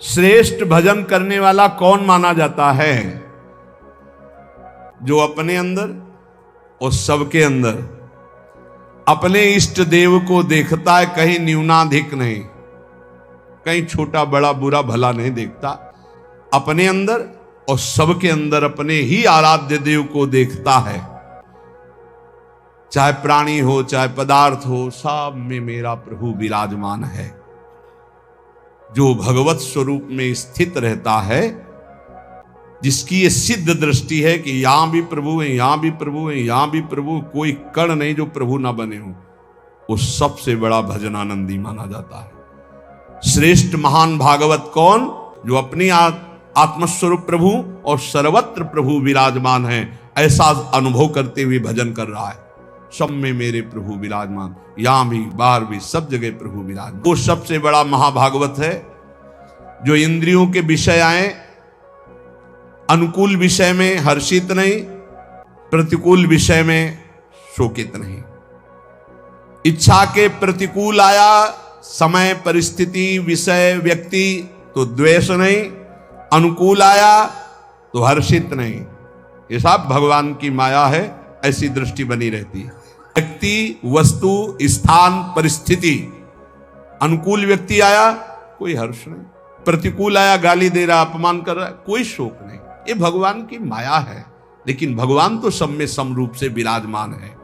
श्रेष्ठ भजन करने वाला कौन माना जाता है? जो अपने अंदर और सबके अंदर अपने इष्ट देव को देखता है, कहीं न्यूनाधिक नहीं, कहीं छोटा बड़ा बुरा भला नहीं देखता, अपने अंदर और सबके अंदर अपने ही आराध्य देव को देखता है। चाहे प्राणी हो चाहे पदार्थ हो, सब में मेरा प्रभु विराजमान है। जो भगवत स्वरूप में स्थित रहता है, जिसकी ये सिद्ध दृष्टि है कि यहां भी प्रभु है, यहां भी प्रभु है, यहां भी प्रभु, कोई कण नहीं जो प्रभु ना बने हो, वो सबसे बड़ा भजनानंदी माना जाता है। श्रेष्ठ महान भागवत कौन? जो अपनी आत्मस्वरूप प्रभु और सर्वत्र प्रभु विराजमान है, ऐसा अनुभव करते हुए भजन कर रहा है। सब में मेरे प्रभु विराजमान, यहां भी बाहर भी सब जगह प्रभु विराजमान। वो सबसे बड़ा महाभागवत है जो इंद्रियों के विषय आए, अनुकूल विषय में हर्षित नहीं, प्रतिकूल विषय में शोकित नहीं। इच्छा के प्रतिकूल आया, समय परिस्थिति विषय व्यक्ति तो द्वेष नहीं, अनुकूल आया तो हर्षित नहीं। ये सब भगवान की माया है, ऐसी दृष्टि बनी रहती है। व्यक्ति वस्तु स्थान परिस्थिति, अनुकूल व्यक्ति आया कोई हर्ष नहीं, प्रतिकूल आया गाली दे रहा अपमान कर रहा है, कोई शोक नहीं। ये भगवान की माया है, लेकिन भगवान तो सब में समरूप से विराजमान है।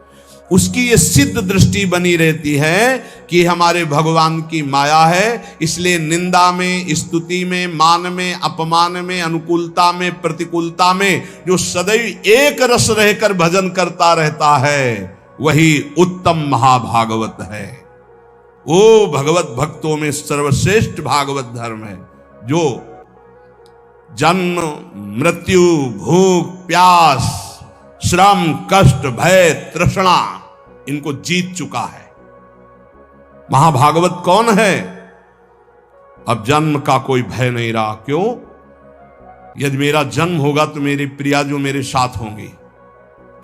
उसकी ये सिद्ध दृष्टि बनी रहती है कि हमारे भगवान की माया है, इसलिए निंदा में, स्तुति में, मान में, अपमान में, अनुकूलता में, प्रतिकूलता में जो सदैव एक रस रहकर भजन करता रहता है, वही उत्तम महाभागवत है। वो भगवत भक्तों में सर्वश्रेष्ठ भागवत धर्म है, जो जन्म मृत्यु भूख प्यास श्रम कष्ट भय तृष्णा इनको जीत चुका है। महाभागवत कौन है? अब जन्म का कोई भय नहीं रहा। क्यों? यदि मेरा जन्म होगा तो मेरी प्रिया जो मेरे साथ होंगी।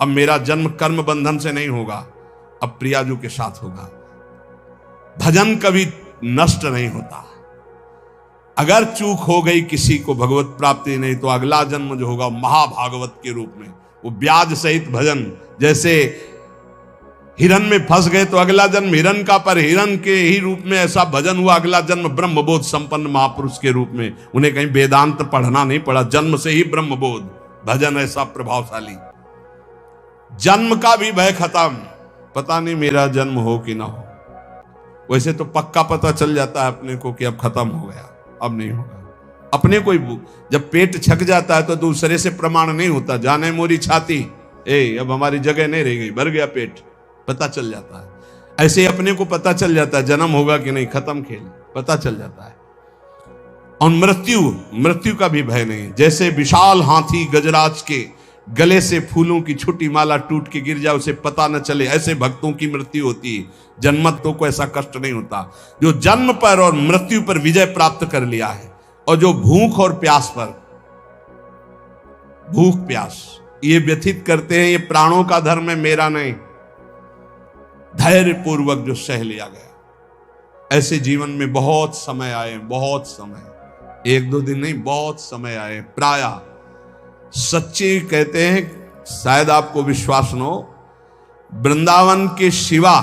अब मेरा जन्म कर्म बंधन से नहीं होगा, अब प्रियाजू के साथ होगा। भजन कभी नष्ट नहीं होता। अगर चूक हो गई किसी को भगवत प्राप्ति नहीं, तो अगला जन्म जो होगा महाभागवत के रूप में, वो ब्याज सहित भजन। जैसे हिरन में फंस गए तो अगला जन्म हिरन का, पर हिरन के ही रूप में ऐसा भजन हुआ, अगला जन्म ब्रह्मबोध संपन्न महापुरुष के रूप में। उन्हें कहीं वेदांत पढ़ना नहीं पड़ा, जन्म से ही ब्रह्मबोध। भजन ऐसा प्रभावशाली। जन्म का भी भय खत्म, पता नहीं मेरा जन्म हो कि ना हो। वैसे तो पक्का पता चल जाता है अपने को कि अब खत्म हो गया, अब नहीं होगा। अपने को जब पेट छक जाता है तो दूसरे से प्रमाण नहीं होता, जाने मोरी छाती, अब हमारी जगह नहीं रह गई, भर गया पेट, पता चल जाता है। ऐसे अपने को पता चल जाता है जन्म होगा कि नहीं, खत्म खेल, पता चल जाता है। और मृत्यु का भी भय नहीं। जैसे विशाल हाथी गजराज के गले से फूलों की छोटी माला टूट के गिर जाए, उसे पता न चले, ऐसे भक्तों की मृत्यु होती है। जन्मत्व को ऐसा कष्ट नहीं होता। जो जन्म पर और मृत्यु पर विजय प्राप्त कर लिया है, और जो भूख और प्यास पर, भूख प्यास ये व्यथित करते हैं, ये प्राणों का धर्म है, मेरा नहीं। धैर्य पूर्वक जो सह लिया गया। ऐसे जीवन में बहुत समय आए, बहुत समय, एक दो दिन नहीं, बहुत समय आए। प्रायः सच्चे कहते हैं, शायद आपको विश्वास न हो, वृंदावन के सिवा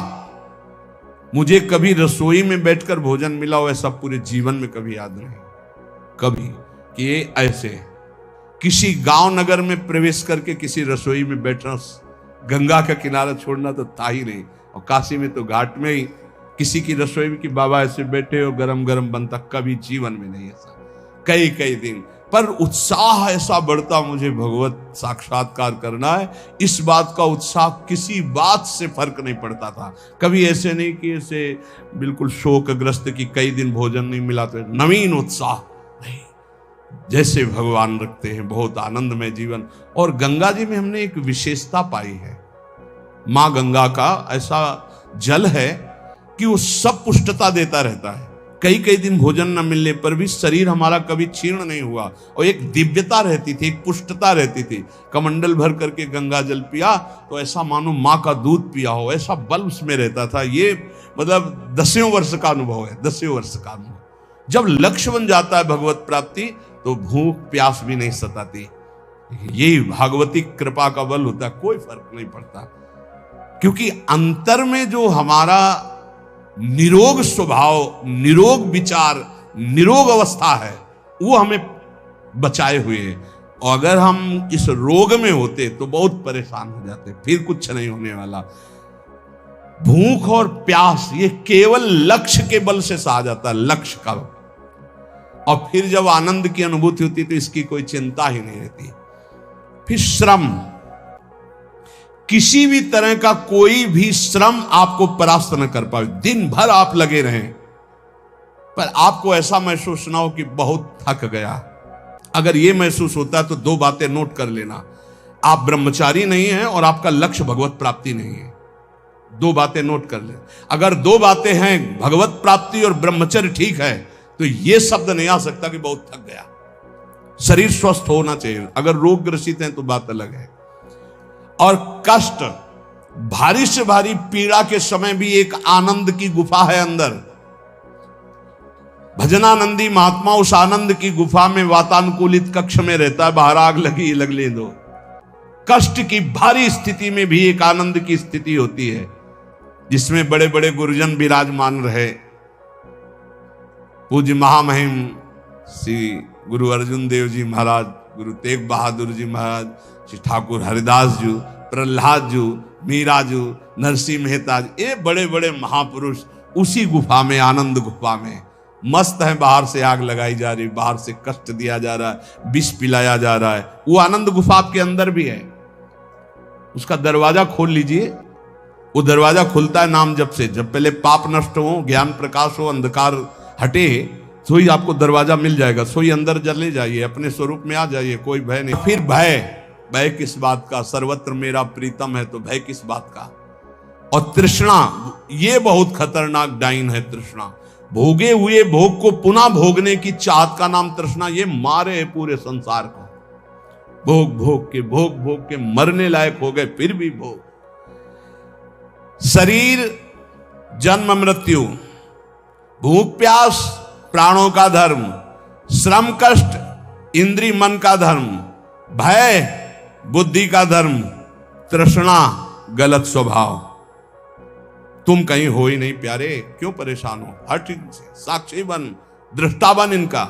मुझे कभी रसोई में बैठकर भोजन मिला हो ऐसा पूरे जीवन में कभी याद नहीं। कभी कि ये ऐसे किसी गांव नगर में प्रवेश करके किसी रसोई में बैठना, गंगा का किनारा छोड़ना तो था ही नहीं। और काशी में तो घाट में ही किसी की रसोई में कि बाबा ऐसे बैठे हो, गरम गरम बनता, कभी जीवन में नहीं ऐसा। कई कई दिन पर उत्साह ऐसा बढ़ता, मुझे भगवत साक्षात्कार करना है। इस बात का उत्साह किसी बात से फर्क नहीं पड़ता था। कभी ऐसे नहीं कि ऐसे बिल्कुल शोकग्रस्त कि कई दिन भोजन नहीं मिला, तो नवीन उत्साह नहीं। जैसे भगवान रखते हैं, बहुत आनंदमय जीवन। और गंगा जी में हमने एक विशेषता पाई है। माँ गंगा का ऐसा जल है कि वो सब पुष्टता देता रहता है। कई कई दिन भोजन न मिलने पर भी शरीर हमारा कभी क्षीण नहीं हुआ, और एक दिव्यता रहती थी, एक पुष्टता रहती थी। कमंडल भर करके गंगा जल पिया तो ऐसा मानो माँ का दूध पिया हो, ऐसा बल उसमें रहता था। ये मतलब 10 वर्ष का अनुभव है, 10 वर्ष का अनुभव। जब लक्ष्य बन जाता है भगवत प्राप्ति तो भूख प्यास भी नहीं सताती। यही भागवती कृपा का बल होता है, कोई फर्क नहीं पड़ता। क्योंकि अंतर में जो हमारा निरोग स्वभाव, निरोग विचार, निरोग अवस्था है, वो हमें बचाए हुए है। और अगर हम इस रोग में होते तो बहुत परेशान हो जाते, फिर कुछ नहीं होने वाला। भूख और प्यास ये केवल लक्ष्य के बल से सहा जाता है, लक्ष्य का। और फिर जब आनंद की अनुभूति होती तो इसकी कोई चिंता ही नहीं रहती। फिर श्रम, किसी भी तरह का कोई भी श्रम आपको परास्त न कर पाए। दिन भर आप लगे रहें पर आपको ऐसा महसूस ना हो कि बहुत थक गया। अगर यह महसूस होता है तो दो बातें नोट कर लेना, आप ब्रह्मचारी नहीं हैं और आपका लक्ष्य भगवत प्राप्ति नहीं है। दो बातें नोट कर ले। अगर दो बातें हैं, भगवत प्राप्ति और ब्रह्मचर्य ठीक है, तो यह शब्द नहीं आ सकता कि बहुत थक गया। शरीर स्वस्थ होना चाहिए। अगर रोग ग्रसित हैं तो बात अलग है। और कष्ट, भारी से भारी पीड़ा के समय भी एक आनंद की गुफा है अंदर। भजनानंदी महात्मा उस आनंद की गुफा में वातानुकूलित कक्ष में रहता है, बाहर आग लगी लगने दो। कष्ट की भारी स्थिति में भी एक आनंद की स्थिति होती है जिसमें बड़े बड़े गुरुजन विराजमान रहे। पूज्य महामहिम श्री गुरु अर्जुन देव जी महाराज, गुरु तेग बहादुर जी महाराज, श्री ठाकुर हरिदास जी, प्रहलाद जी, मीरा जी, नरसिंह मेहता जी, ये बड़े बड़े महापुरुष उसी गुफा में, आनंद गुफा में मस्त है। बाहर से आग लगाई जा रही, बाहर से कष्ट दिया जा रहा है, विष पिलाया जा रहा है। वो आनंद गुफा आपके अंदर भी है। उसका दरवाजा खोल लीजिए। वो दरवाजा खुलता है नाम जप से। जब पहले पाप नष्ट हो, ज्ञान प्रकाश हो, अंधकार हटे, सोई आपको दरवाजा मिल जाएगा। सोई अंदर चले जाइए, अपने स्वरूप में आ जाइए, कोई भय नहीं। फिर भय, भय किस बात का? सर्वत्र मेरा प्रीतम है, तो भय किस बात का? और तृष्णा, ये बहुत खतरनाक डाइन है तृष्णा। भोगे हुए भोग को पुनः भोगने की चाहत का नाम तृष्णा। ये मारे है पूरे संसार को। भोग भोग के मरने लायक हो गए, फिर भी भोग। शरीर जन्म मृत्यु, भूख प्यास प्राणों का धर्म, श्रम कष्ट इंद्री मन का धर्म, भय बुद्धि का धर्म, तृष्णा गलत स्वभाव। तुम कहीं हो ही नहीं प्यारे, क्यों परेशान हो? हट इनसे, साक्षी बन, दृष्टा बन इनका।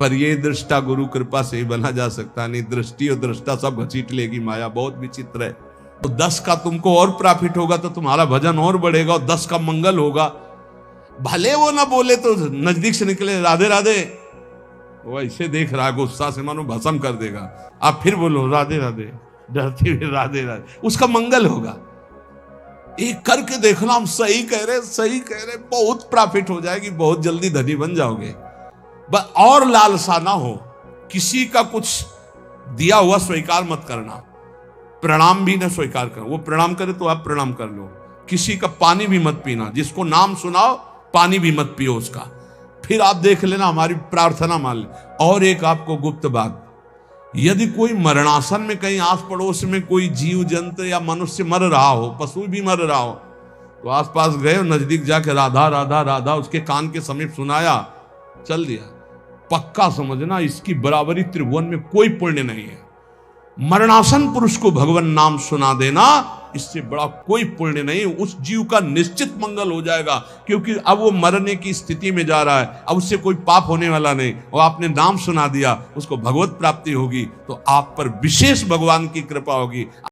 पर ये दृष्टा गुरु कृपा से ही बना जा सकता नहीं। दृष्टि और दृष्टा सब घसीट लेगी माया, बहुत विचित्र है। तो 10 का तुमको और प्रॉफिट होगा तो तुम्हारा भजन और बढ़ेगा और 10 का मंगल होगा। भले वो ना बोले तो नजदीक से निकले राधे राधे, वो ऐसे देख रहा है गुस्सा से मानो भस्म कर देगा। आप फिर बोलो राधे राधे, डरते हुए राधे राधे, उसका मंगल होगा। एक करके देखना, हम सही कह रहे, बहुत प्रॉफिट हो जाएगी, बहुत जल्दी धनी बन जाओगे। बस और लालसा ना हो, किसी का कुछ दिया हुआ स्वीकार मत करना, प्रणाम भी ना स्वीकार करो। वो प्रणाम करे तो आप प्रणाम कर लो। किसी का पानी भी मत पीना, जिसको नाम सुनाओ पानी भी मत पियो उसका। फिर आप देख लेना, हमारी प्रार्थना मान ले। और एक आपको गुप्त बात, यदि कोई मरणासन में कहीं आस पड़ोस में कोई जीव जंतु या मनुष्य मर रहा हो, पशु भी मर रहा हो, तो आसपास गए और नजदीक जाके राधा राधा राधा उसके कान के समीप सुनाया, चल दिया, पक्का समझना इसकी बराबरी त्रिभुवन में कोई पुण्य नहीं है। मरणासन पुरुष को भगवान नाम सुना देना, इससे बड़ा कोई पुण्य नहीं। उस जीव का निश्चित मंगल हो जाएगा, क्योंकि अब वो मरने की स्थिति में जा रहा है, अब उससे कोई पाप होने वाला नहीं। और आपने नाम सुना दिया, उसको भगवत प्राप्ति होगी, तो आप पर विशेष भगवान की कृपा होगी।